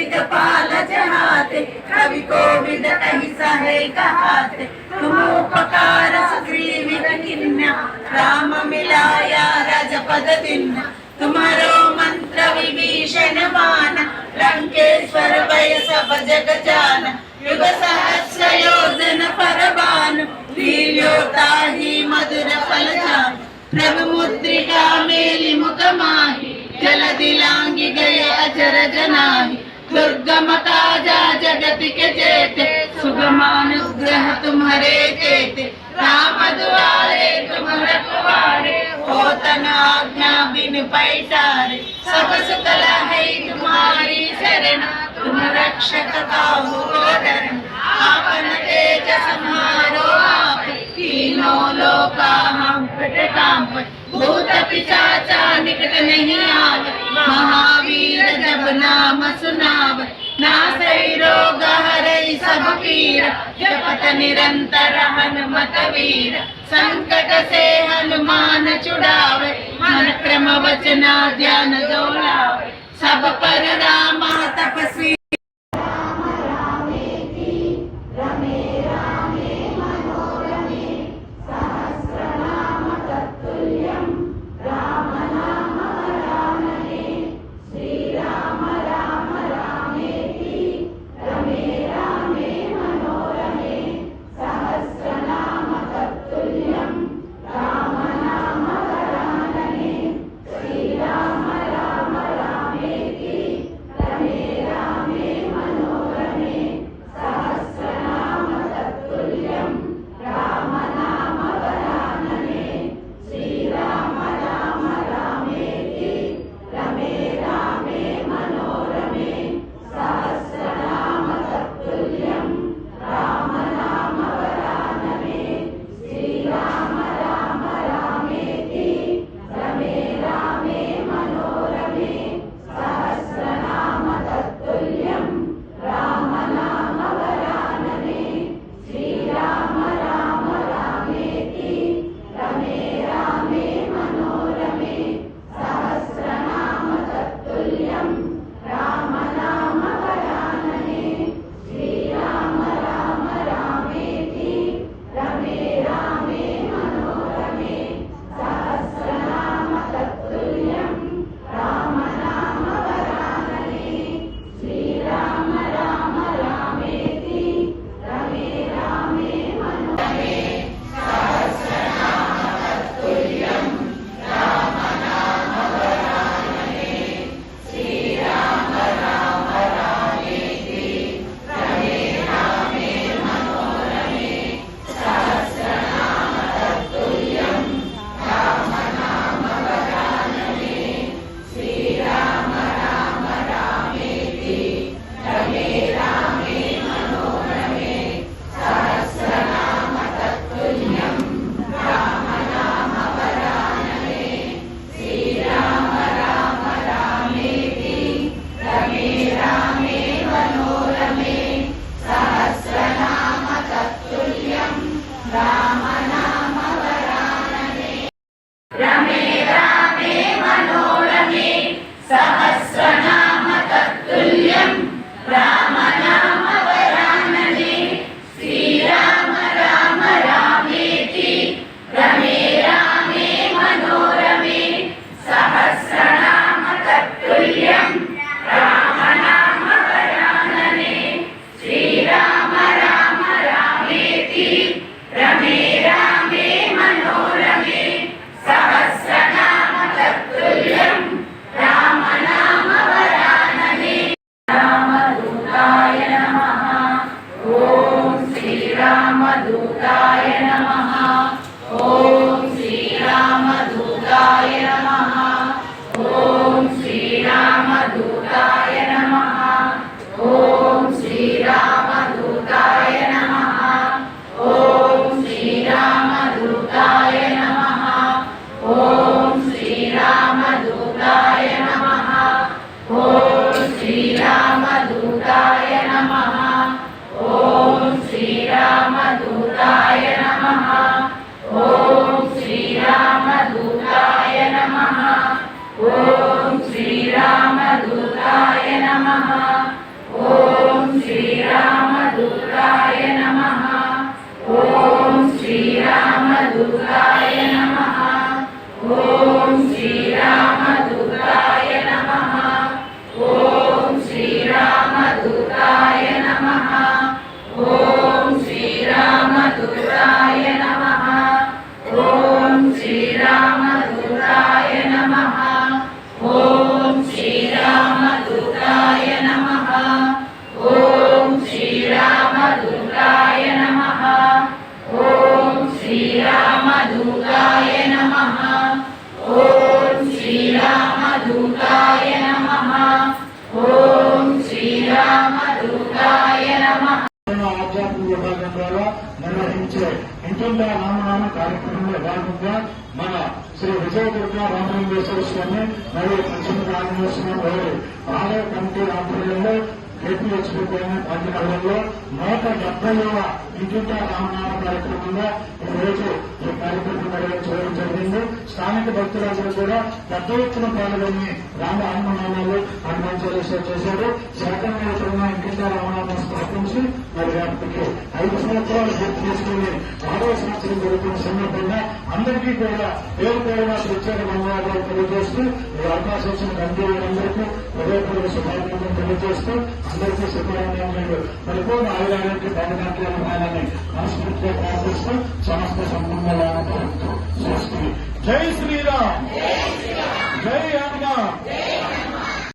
पाल जहाते कवि कोविद कहि सहे कहाते तुम उपकार सुग्रीव किन्ना राम मिलाया रजपद दिन्ना तुम्हारो मंत्र विभीषण बाण लंकेश्वर भय सब जग जान युग सहस्र योजन परबान लील्योताहि मधुर फल जान प्रभु मुद्रिका मेलि मुख माहि जलधि लांघि गए अजर जनाहि दुर्गम काजा जगत के जेते सुगम अनुग्रह तुम्हारे तेते राम दुआरे तुम रखवारे होतन आज्ञा बिन पैसारे सब सुख लहै तुम्हारी शरण तुम रक्षक काहू को डरन आपन तेज सम्हारो आप तीनों लोका हम कांप भूत पिशाचा निकट नहीं आवे महावीर जब नाम सुनावे नासै रोग हरै सब पीर जपत निरंतर हनुमत वीर संकट से हनुमान छुड़ावे मन क्रम वचना ध्यान जो लावे सब पर राम तपस्वी सहस्रनाम तत्तुल्यं राम नाम वरानने श्रीराम राम रामेति रमे रामे मनोरमे सहस्रनाम तत्तुल्यं राम नाम वरानने श्रीराम राम रामेति रमे रामे मनोरमे सहस्रनाम तत्तुल्यं राम नाम वरानने रामदूताय नमः ओम श्री रामदूताय नमः ओम श्री रामदूताय नमः ओम श्री रामदूताय नमः ओम श्री रामदूताय नमः ओम श्री रामदूताय नमः ओम श्री रामदूताय नमः ओम श्री रामदूताय नमः ओम श्री रामदूताय नमः ओम श्री रामदूताय नमः ओम श्री रामदूताय नमः श्रीरामदूताय नमः। ॐ श्रीरामदूताय नमः। ॐ श्रीरामदूताय नमः। ॐ श्रीरामदूताय नमः। ॐ श्रीरामदूताय नमः। ॐ श्रीरामदूताय नमः। ॐ श्रीरामदूताय नमः। ॐ श्रीरामदूताय नमः। ॐ श्रीरामदूताय नमः। ॐ श्रीरामदूताय नमः। ॐ श्रीरामदूताय नमः। ఆధ్యాత్మిక విభాగం ద్వారా నిర్వహించే ఇంటింటా రామనామ కార్యక్రమంలో భాగంగా మన శ్రీ విజయదుర్గ రామలింగేశ్వర స్వామి మరియు పంచమ రామలింగేశ్వర వారి ఆలయ కమిటీ ఆధ్వర్యంలో ఏపీహెచ్పీ కాకినాడలో 170వ ఇంటింటా రామనామ కార్యక్రమంగా ఈరోజు ఈ కార్యక్రమం నిర్వహించడం జరిగింది. స్థానిక భక్తులందరూ కూడా పెద్ద ఎత్తున పాల్గొని రామ హనుమనామాలు హనుమాన్ చాలీసా చేశారు. శాఖంగా ఇంటింటా రామనామం స్థాపించి మరి వాటికి 5 సంవత్సరాలు పూర్తి చేసుకుని 6వ సంవత్సరం జరుగుతున్న సందర్భంగా అందరికీ కూడా పేరు పేరుగా ప్రత్యేక ధన్యవాదాలు తెలియజేస్తూ ఈ అవకాశం ఇచ్చిన కంపెనీలందరికీ హృదయపూర్వక శుభాకాంక్షలు తెలియజేస్తూ అందరికీ శుభాకాంక్షలు పరిపూర్ణ ఆయుధానికి భవనానికి అనుమానాన్ని మనస్ఫూర్తిగా ప్రార్థిస్తూ సమస్త సంపూర్ణ స్వస్తి. జై శ్రీరామ్, జై హనుమాన్.